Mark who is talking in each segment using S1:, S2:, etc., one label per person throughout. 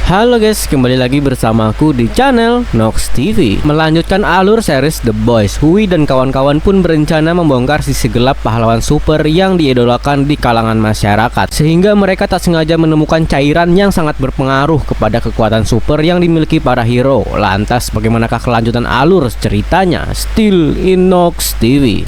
S1: Halo guys, kembali lagi bersamaku di channel Nox TV. Melanjutkan alur series The Boys, Hui dan kawan-kawan pun berencana membongkar sisi gelap pahlawan super yang diidolakan di kalangan masyarakat, sehingga mereka tak sengaja menemukan cairan yang sangat berpengaruh kepada kekuatan super yang dimiliki para hero. Lantas bagaimanakah kelanjutan alur ceritanya? Still in Nox TV.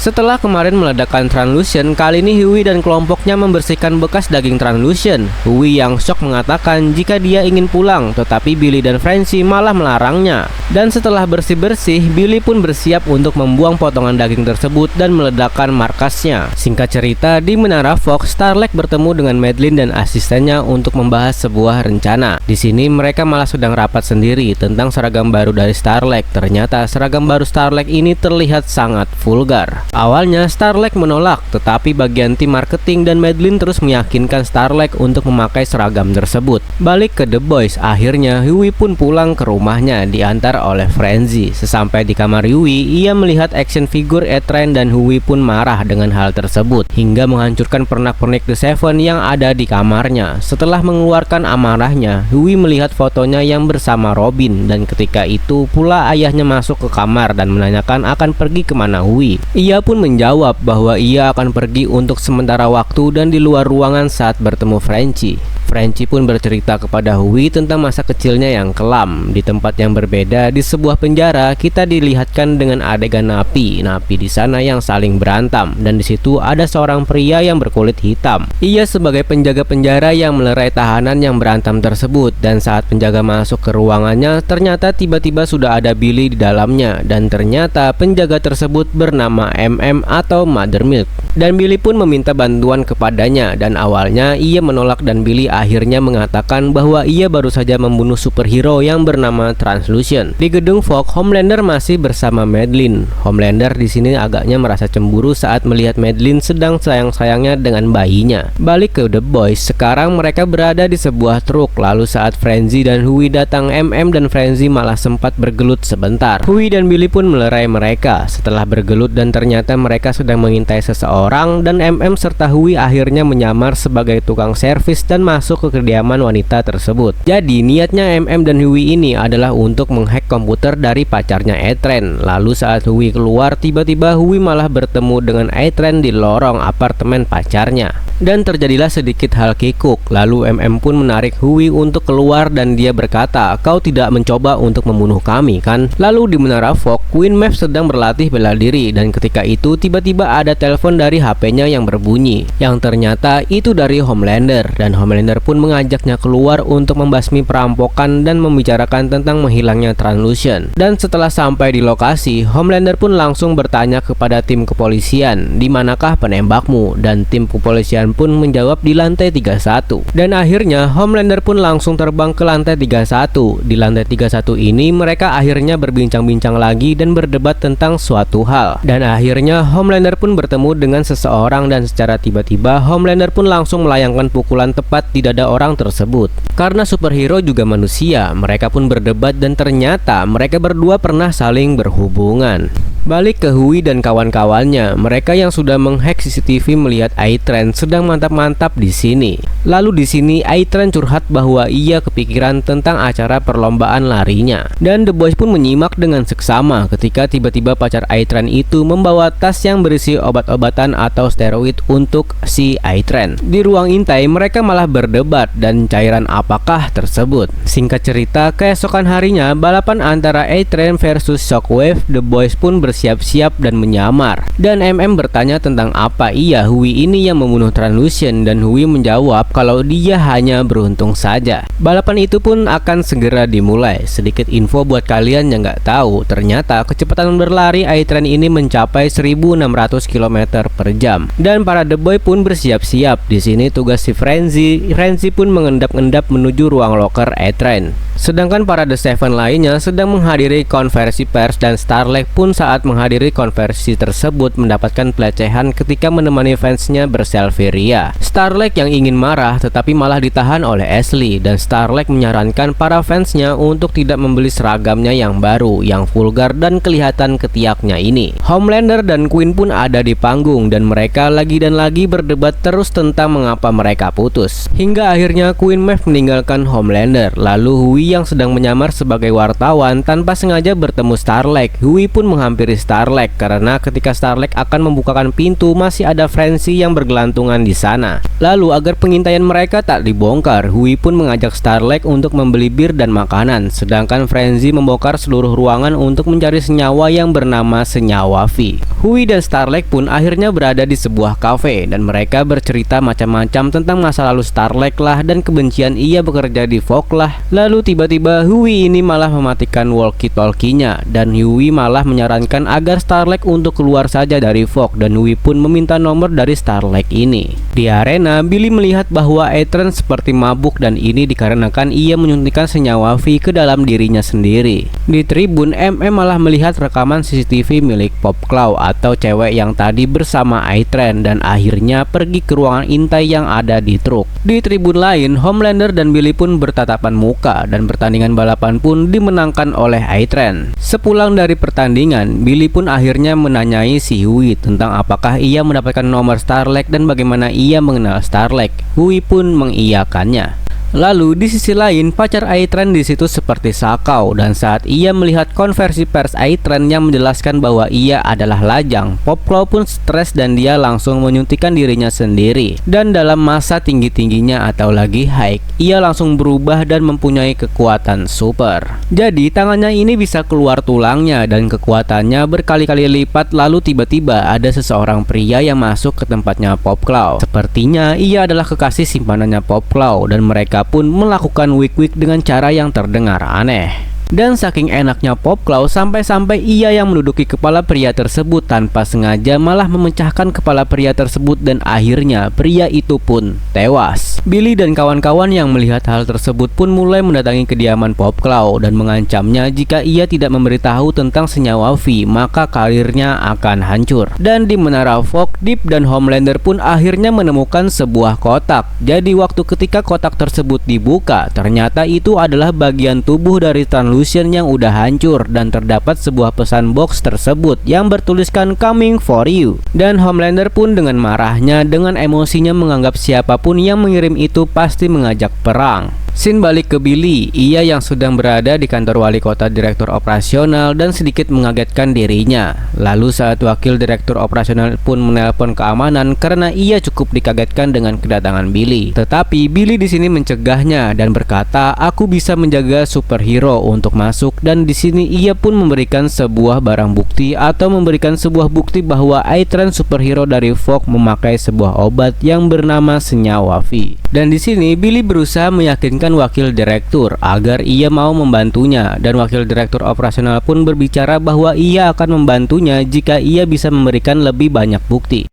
S1: Setelah kemarin meledakkan Translusion, kali ini Hui dan kelompoknya membersihkan bekas daging Translusion. Hui yang shock mengatakan jika dia ingin pulang, tetapi Billy dan Francie malah melarangnya. Dan setelah bersih-bersih, Billy pun bersiap untuk membuang potongan daging tersebut dan meledakkan markasnya. Singkat cerita, di Menara Fox, Starlight bertemu dengan Madeline dan asistennya untuk membahas sebuah rencana. Di sini mereka malah sedang rapat sendiri tentang seragam baru dari Starlight. Ternyata seragam baru Starlight ini terlihat sangat vulgar. Awalnya Starlight menolak, tetapi bagian tim marketing dan Madeline terus meyakinkan Starlight untuk memakai seragam tersebut. Balik ke The Boys, akhirnya Hui pun pulang ke rumahnya diantar oleh Francie. Sesampai di kamar Hui, ia melihat action figure A-Train dan Hui pun marah dengan hal tersebut hingga menghancurkan pernak-pernik The Seven yang ada di kamarnya. Setelah mengeluarkan amarahnya, Hui melihat fotonya yang bersama Robin, dan ketika itu pula ayahnya masuk ke kamar dan menanyakan akan pergi kemana Hui. Ia pun menjawab bahwa ia akan pergi untuk sementara waktu dan di luar ruangan saat bertemu Francie. Francie pun bercerita kepada Hui tentang masa kecilnya yang kelam. Di tempat yang berbeda, di sebuah penjara, kita dilihatkan dengan adegan napi di sana yang saling berantem, dan di situ ada seorang pria yang berkulit hitam. Ia sebagai penjaga penjara yang melerai tahanan yang berantem tersebut, dan saat penjaga masuk ke ruangannya, ternyata tiba-tiba sudah ada Billy di dalamnya, dan ternyata penjaga tersebut bernama MM atau Mother Milk. Dan Billy pun meminta bantuan kepadanya, dan awalnya ia menolak dan Billy akhirnya mengatakan bahwa ia baru saja membunuh superhero yang bernama Translusion. Di gedung Fox, Homelander masih bersama Madeline. Homelander di sini agaknya merasa cemburu saat melihat Madeline sedang sayang-sayangnya dengan bayinya. Balik ke The Boys, sekarang mereka berada di sebuah truk. Lalu saat Francie dan Hui datang, MM dan Francie malah sempat bergelut sebentar. Hui dan Billy pun melerai mereka. Setelah bergelut dan ternyata mereka sedang mengintai seseorang, dan MM serta Hui akhirnya menyamar sebagai tukang servis dan masuk ke kediaman wanita tersebut. Jadi niatnya MM dan Hui ini adalah untuk menghack komputer dari pacarnya A-Train. Lalu saat Hui keluar, tiba-tiba Hui malah bertemu dengan A-Train di lorong apartemen pacarnya. Dan terjadilah sedikit hal kikuk. Lalu MM pun menarik Hui untuk keluar dan dia berkata, "Kau tidak mencoba untuk membunuh kami, kan?" Lalu di Menara Fox, Queen Maeve sedang berlatih bela diri, dan ketika itu tiba-tiba ada telepon dari HP-nya yang berbunyi, yang ternyata itu dari Homelander. Dan Homelander pun mengajaknya keluar untuk membasmi perampokan dan membicarakan tentang menghilangnya Translusion. Dan setelah sampai di lokasi, Homelander pun langsung bertanya kepada tim kepolisian, "Di manakah penembakmu?" Dan tim kepolisian pun menjawab di lantai 31. Dan akhirnya Homelander pun langsung terbang ke lantai 31. Di lantai 31 ini mereka akhirnya berbincang-bincang lagi dan berdebat tentang suatu hal. Dan akhirnya Homelander pun bertemu dengan seseorang, dan secara tiba-tiba Homelander pun langsung melayangkan pukulan tepat di dada orang tersebut. Karena superhero juga manusia, mereka pun berdebat dan ternyata mereka berdua pernah saling berhubungan. Balik ke Hui dan kawan-kawannya, mereka yang sudah menghack CCTV melihat A-Train sedang mantap-mantap di sini. Lalu di sini A-Train curhat bahwa ia kepikiran tentang acara perlombaan larinya. Dan The Boys pun menyimak dengan seksama ketika tiba-tiba pacar A-Train itu membawa tas yang berisi obat-obatan atau steroid untuk si A-Train. Di ruang intai mereka malah berdebat dan cairan apakah tersebut. Singkat cerita, keesokan harinya balapan antara A-Train versus Shockwave. The Boys pun bersiap-siap dan menyamar. Dan MM bertanya tentang apa iya Hui ini yang membunuh Translusion, dan Hui menjawab kalau dia hanya beruntung saja. Balapan itu pun akan segera dimulai. Sedikit info buat kalian yang nggak tahu, ternyata kecepatan berlari A-Train ini mencapai 1600 km per jam. Dan para The Boy pun bersiap-siap. Di sini tugas si Francie pun mengendap-endap menuju ruang locker A-Train. Sedangkan para The Seven lainnya sedang menghadiri konversi pers, dan Starlight pun saat saat menghadiri konversi tersebut mendapatkan pelecehan ketika menemani fansnya berselfie ria. Starlight yang ingin marah tetapi malah ditahan oleh Ashley, dan Starlight menyarankan para fansnya untuk tidak membeli seragamnya yang baru, yang vulgar dan kelihatan ketiaknya ini. Homelander dan Queen pun ada di panggung dan mereka lagi dan lagi berdebat terus tentang mengapa mereka putus. Hingga akhirnya Queen Maeve meninggalkan Homelander. Lalu Hui yang sedang menyamar sebagai wartawan tanpa sengaja bertemu Starlight. Hui pun menghampiri Starlight karena ketika Starlight akan membukakan pintu masih ada Frenzy yang bergelantungan di sana. Lalu agar pengintaian mereka tak dibongkar, Hui pun mengajak Starlight untuk membeli bir dan makanan, sedangkan Frenzy membongkar seluruh ruangan untuk mencari senyawa yang bernama senyawa V. Hui dan Starlight pun akhirnya berada di sebuah kafe dan mereka bercerita macam-macam tentang masa lalu Starlight lah dan kebencian ia bekerja di Vogue lah. Lalu tiba-tiba Hui ini malah mematikan walkie-talkie-nya dan Hui malah menyarankan agar Starlight untuk keluar saja dari Vogue, dan Hui pun meminta nomor dari Starlight ini. Di arena, Billy melihat bahwa Aetran seperti mabuk dan ini dikarenakan ia menyuntikkan senyawa V ke dalam dirinya sendiri. Di tribun, MM malah melihat rekaman CCTV milik Popclaw atau cewek yang tadi bersama Aetran dan akhirnya pergi ke ruangan intai yang ada di truk. Di tribun lain, Homelander dan Billy pun bertatapan muka dan pertandingan balapan pun dimenangkan oleh Aetran. Sepulang dari pertandingan, Billy pun akhirnya menanyai si Hui tentang apakah ia mendapatkan nomor Starlight dan bagaimana ia mengenal Starlight. Hui pun mengiyakannya. Lalu di sisi lain, pacar Aetran di situ seperti sakau dan saat ia melihat konversi pers Aetran yang menjelaskan bahwa ia adalah lajang, Popclaw pun stres dan dia langsung menyuntikkan dirinya sendiri. Dan dalam masa tinggi-tingginya atau lagi high, ia langsung berubah dan mempunyai kekuatan super. Jadi tangannya ini bisa keluar tulangnya dan kekuatannya berkali-kali lipat. Lalu tiba-tiba ada seseorang pria yang masuk ke tempatnya Popclaw. Sepertinya ia adalah kekasih simpanannya Popclaw dan mereka pun melakukan wik-wik dengan cara yang terdengar aneh. Dan saking enaknya Popclaw sampai-sampai ia yang menduduki kepala pria tersebut tanpa sengaja malah memecahkan kepala pria tersebut dan akhirnya pria itu pun tewas. Billy dan kawan-kawan yang melihat hal tersebut pun mulai mendatangi kediaman Popclaw dan mengancamnya jika ia tidak memberitahu tentang senyawa V maka karirnya akan hancur. Dan di menara Vogue, Deep dan Homelander pun akhirnya menemukan sebuah kotak. Jadi waktu ketika kotak tersebut dibuka, ternyata itu adalah bagian tubuh dari Translucent yang udah hancur dan terdapat sebuah pesan box tersebut yang bertuliskan coming for you. Dan Homelander pun dengan marahnya dengan emosinya menganggap siapapun yang mengirim itu pasti mengajak perang. Scene balik ke Billy, ia yang sedang berada di kantor wali kota direktur operasional dan sedikit mengagetkan dirinya. Lalu saat wakil direktur operasional pun menelpon keamanan karena ia cukup dikagetkan dengan kedatangan Billy. Tetapi Billy di sini mencegahnya dan berkata, "Aku bisa menjaga superhero untuk masuk." Dan di sini ia pun memberikan sebuah barang bukti atau memberikan sebuah bukti bahwa Aetran superhero dari Vogue memakai sebuah obat yang bernama senyawa V. Dan di sini Billy berusaha meyakinkan wakil direktur agar ia mau membantunya dan wakil direktur operasional pun berbicara bahwa ia akan membantunya jika ia bisa memberikan lebih banyak bukti.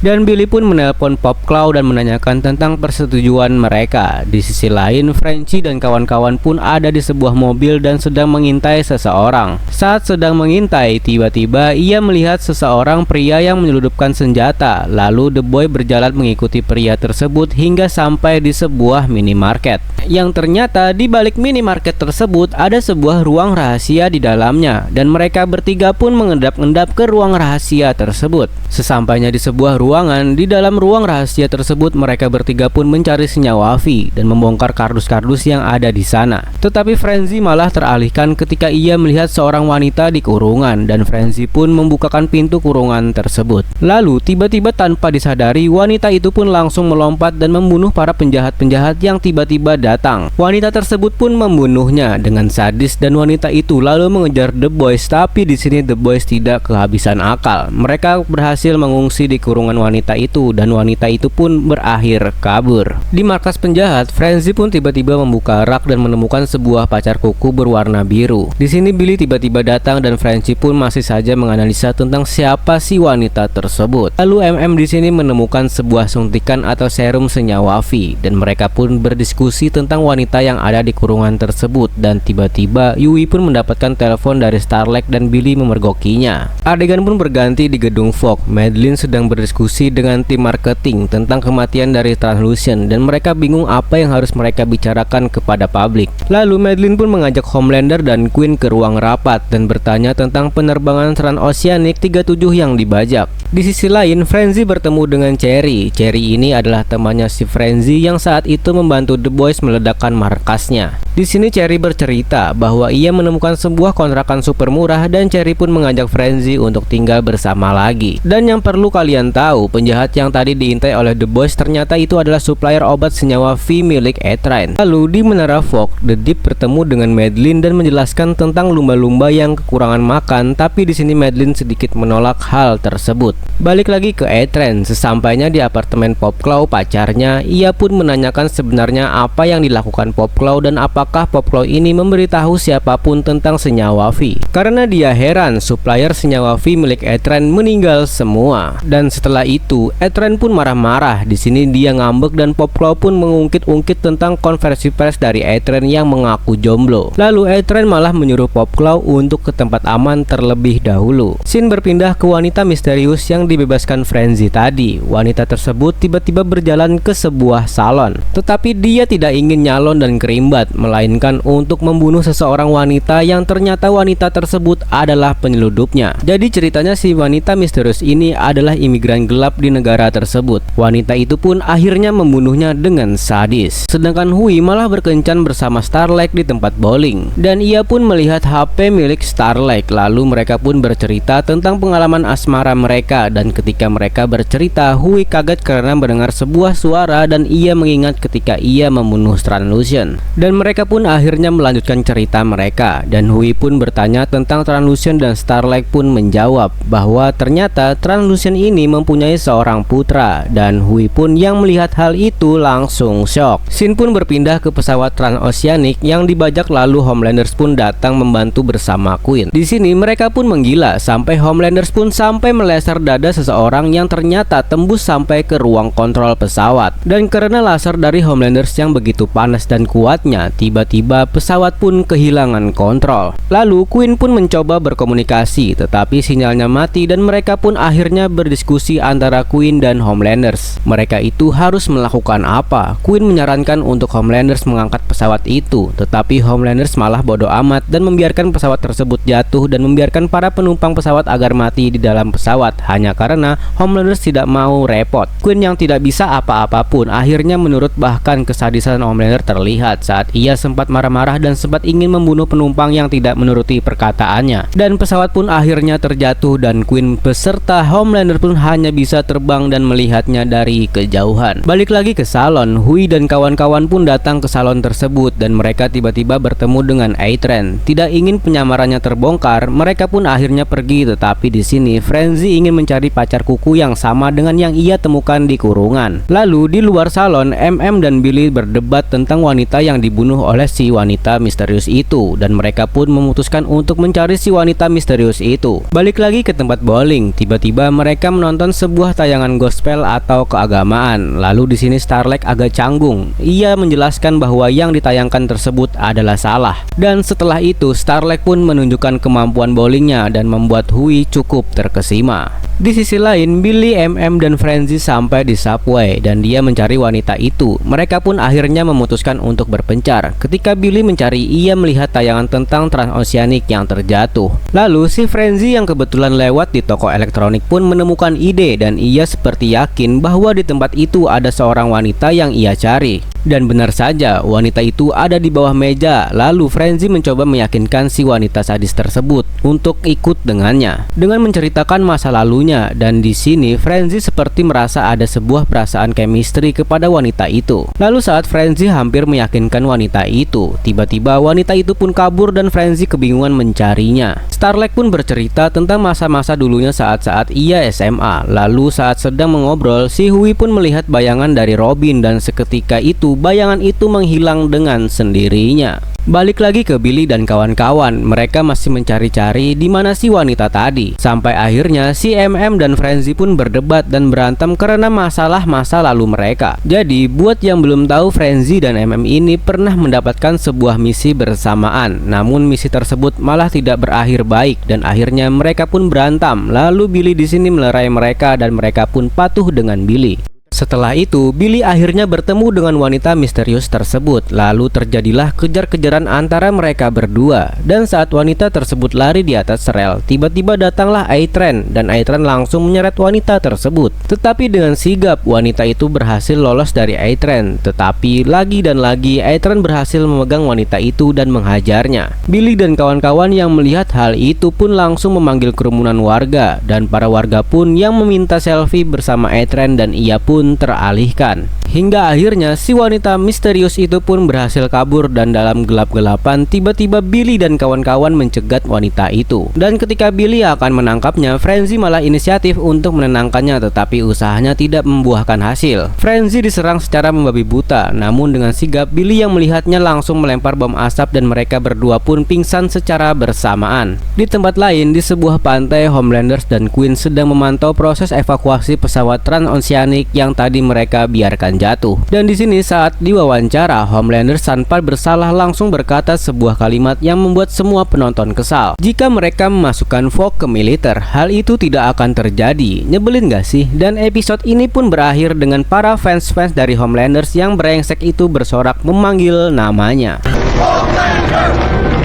S1: Dan Billy pun menelpon Popclaw dan menanyakan tentang persetujuan mereka. Di sisi lain, Frenzy dan kawan-kawan pun ada di sebuah mobil dan sedang mengintai seseorang. Saat sedang mengintai, tiba-tiba ia melihat seseorang pria yang menyelundupkan senjata. Lalu The Boy berjalan mengikuti pria tersebut hingga sampai di sebuah minimarket. Yang ternyata di balik minimarket tersebut ada sebuah ruang rahasia di dalamnya dan mereka bertiga pun mengendap-endap ke ruang rahasia tersebut. Sesampainya di sebuah ruangan, di dalam ruang rahasia tersebut mereka bertiga pun mencari senyawa V dan membongkar kardus-kardus yang ada di sana. Tetapi Frenzy malah teralihkan ketika ia melihat seorang wanita di kurungan dan Frenzy pun membukakan pintu kurungan tersebut. Lalu tiba-tiba tanpa disadari wanita itu pun langsung melompat dan membunuh para penjahat-penjahat yang tiba-tiba datang. Wanita tersebut pun membunuhnya dengan sadis dan wanita itu lalu mengejar The Boys, tapi di sini The Boys tidak kehabisan akal. Mereka berhasil mengungsi di kurungan wanita itu dan wanita itu pun berakhir kabur. Di markas penjahat, Frenzy pun tiba-tiba membuka rak dan menemukan sebuah pacar kuku berwarna biru. Di sini Billy tiba-tiba datang dan Frenzy pun masih saja menganalisa tentang siapa si wanita tersebut. Lalu MM di sini menemukan sebuah suntikan atau serum senyawa V dan mereka pun berdiskusi tentang wanita yang ada di kurungan tersebut dan tiba-tiba Yui pun mendapatkan telepon dari Starlight dan Billy memergokinya. Adegan pun berganti di gedung Vogue. Madeline sedang berdiskusi dengan tim marketing tentang kematian dari Translucent dan mereka bingung apa yang harus mereka bicarakan kepada publik. Lalu Madeline pun mengajak Homelander dan Queen ke ruang rapat dan bertanya tentang penerbangan Transoceanic 37 yang dibajak. Di sisi lain, Frenzy bertemu dengan Cherry. Cherry ini adalah temannya si Frenzy yang saat itu membantu The Boys meledakkan markasnya. Di sini Cherry bercerita bahwa ia menemukan sebuah kontrakan super murah dan Cherry pun mengajak Frenzy untuk tinggal bersama lagi. Dan yang perlu kalian tahu, penjahat yang tadi diintai oleh The Boys ternyata itu adalah supplier obat senyawa V milik A-Train. Lalu di Menara Vogue, The Deep bertemu dengan Madeline dan menjelaskan tentang lumba-lumba yang kekurangan makan, tapi di sini Madeline sedikit menolak hal tersebut. Balik lagi ke A-Train, sesampainya di apartemen Popclaw pacarnya, ia pun menanyakan sebenarnya apa yang dilakukan Popclaw dan apakah Popclaw ini memberitahu siapapun tentang senyawa V. Karena dia heran, supplier senyawa V milik A-Train meninggal semua. Dan setelah itu, A-Train pun marah-marah. Di sini dia ngambek dan Popclaw pun mengungkit-ungkit tentang konversi pers dari A-Train yang mengaku jomblo. Lalu A-Train malah menyuruh Popclaw untuk ke tempat aman terlebih dahulu. Scene berpindah ke wanita misterius yang dibebaskan Frenzy tadi. Wanita tersebut tiba-tiba berjalan ke sebuah salon. Tetapi dia tidak ingin nyalon dan kerimbat, melainkan untuk membunuh seseorang wanita yang ternyata wanita tersebut adalah penyeludupnya. Jadi ceritanya si wanita misterius ini adalah imigran gelap di negara tersebut. Wanita itu pun akhirnya membunuhnya dengan sadis. Sedangkan Hui malah berkencan bersama Starlight di tempat bowling. Dan ia pun melihat HP milik Starlight. Lalu mereka pun bercerita tentang pengalaman asmara mereka. Dan ketika mereka bercerita, Hui kaget karena mendengar sebuah suara dan ia mengingat ketika ia membunuh Translucent. Dan mereka pun akhirnya melanjutkan cerita mereka. Dan Hui pun bertanya tentang Translucent dan Starlight pun menjawab bahwa ternyata Translucent ini mempunyai seorang putra. Dan Hui pun yang melihat hal itu langsung shock. Scene pun berpindah ke pesawat Transoceanic yang dibajak, lalu Homelanders pun datang membantu bersama Queen. Di sini mereka pun menggila sampai Homelanders pun sampai meleser dada seseorang yang ternyata tembus sampai ke ruang kontrol pesawat. Dan karena laser dari Homelanders yang begitu panas dan kuatnya, tiba-tiba pesawat pun kehilangan kontrol. Lalu Queen pun mencoba berkomunikasi, tetapi sinyalnya mati dan mereka pun akhirnya berdiskusi antara Queen dan Homelanders. Mereka itu harus melakukan apa? Queen menyarankan untuk Homelanders mengangkat pesawat itu, tetapi Homelanders malah bodoh amat dan membiarkan pesawat tersebut jatuh dan membiarkan para penumpang pesawat agar mati di dalam pesawat hanya karena Homelanders tidak mau repot. Queen yang tidak bisa apa-apa pun akhirnya menurut, bahkan kesadisan Homelander terlihat saat ia sempat marah-marah dan sempat ingin membunuh penumpang yang tidak menuruti perkataannya. Dan pesawat pun akhirnya terjatuh dan Queen beserta Homelander pun hanya bisa terbang dan melihatnya dari kejauhan. Balik lagi ke salon, Hui dan kawan-kawan pun datang ke salon tersebut dan mereka tiba-tiba bertemu dengan A-Train. Tidak ingin penyamarannya terbongkar, mereka pun akhirnya pergi, tetapi di sini Frenzy ingin mencari pacar kuku yang sama dengan yang ia temukan di kurungan. Lalu di luar salon, MM dan Billy berdebat tentang wanita yang dibunuh oleh si wanita misterius itu dan mereka pun memutuskan untuk mencari si wanita misterius itu. Balik lagi ke tempat bowling, tiba-tiba mereka menonton sebuah tayangan gospel atau keagamaan. Lalu di sini Starlight agak canggung. Ia menjelaskan bahwa yang ditayangkan tersebut adalah salah. Dan setelah itu Starlight pun menunjukkan kemampuan bowlingnya dan membuat Hui cukup terkesima. Di sisi lain, Billy, MM, dan Frenzy sampai di subway dan dia mencari wanita itu. Mereka pun akhirnya memutuskan untuk berpencar. Ketika Billy mencari, ia melihat tayangan tentang Transoceanic yang terjatuh. Lalu si Frenzy yang kebetulan lewat di toko elektronik pun menemukan ide dan ia seperti yakin bahwa di tempat itu ada seorang wanita yang ia cari. Dan benar saja, wanita itu ada di bawah meja. Lalu Frenzy mencoba meyakinkan si wanita sadis tersebut untuk ikut dengannya dengan menceritakan masa lalunya. Dan di sini Frenzy seperti merasa ada sebuah perasaan chemistry kepada wanita itu. Lalu saat Frenzy hampir meyakinkan wanita itu, tiba-tiba wanita itu pun kabur dan Frenzy kebingungan mencarinya. Starlight pun bercerita tentang masa-masa dulunya saat-saat ia SMA. Lalu saat sedang mengobrol, si Hui pun melihat bayangan dari Robin dan seketika itu bayangan itu menghilang dengan sendirinya. Balik lagi ke Billy dan kawan-kawan, mereka masih mencari-cari di mana si wanita tadi. Sampai akhirnya si MM dan Frenzy pun berdebat dan berantem karena masalah masa lalu mereka. Jadi buat yang belum tahu, Frenzy dan MM ini pernah mendapatkan sebuah misi bersamaan. Namun misi tersebut malah tidak berakhir baik dan akhirnya mereka pun berantem. Lalu Billy di sini melerai mereka dan mereka pun patuh dengan Billy. Setelah itu, Billy akhirnya bertemu dengan wanita misterius tersebut. Lalu terjadilah kejar-kejaran antara mereka berdua. Dan saat wanita tersebut lari di atas rel, tiba-tiba datanglah A-Train dan A-Train langsung menyeret wanita tersebut. Tetapi dengan sigap, wanita itu berhasil lolos dari A-Train. Tetapi lagi dan lagi, A-Train berhasil memegang wanita itu dan menghajarnya. Billy dan kawan-kawan yang melihat hal itu pun langsung memanggil kerumunan warga. Dan para warga pun yang meminta selfie bersama A-Train dan ia pun teralihkan. Hingga akhirnya si wanita misterius itu pun berhasil kabur dan dalam gelap-gelapan tiba-tiba Billy dan kawan-kawan mencegat wanita itu. Dan ketika Billy akan menangkapnya, Frenzy malah inisiatif untuk menenangkannya, tetapi usahanya tidak membuahkan hasil. Frenzy diserang secara membabi buta, namun dengan sigap Billy yang melihatnya langsung melempar bom asap dan mereka berdua pun pingsan secara bersamaan. Di tempat lain, di sebuah pantai, Homelanders dan Queen sedang memantau proses evakuasi pesawat transoceanic yang tadi mereka biarkan jatuh. Dan di sini saat diwawancara, Homelander tanpa bersalah langsung berkata sebuah kalimat yang membuat semua penonton kesal. Jika mereka memasukkan Vogue ke militer, hal itu tidak akan terjadi. Nyebelin gak sih? Dan episode ini pun berakhir dengan para fans-fans dari Homelanders yang brengsek itu bersorak memanggil namanya. Homelander!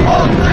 S1: Homelander!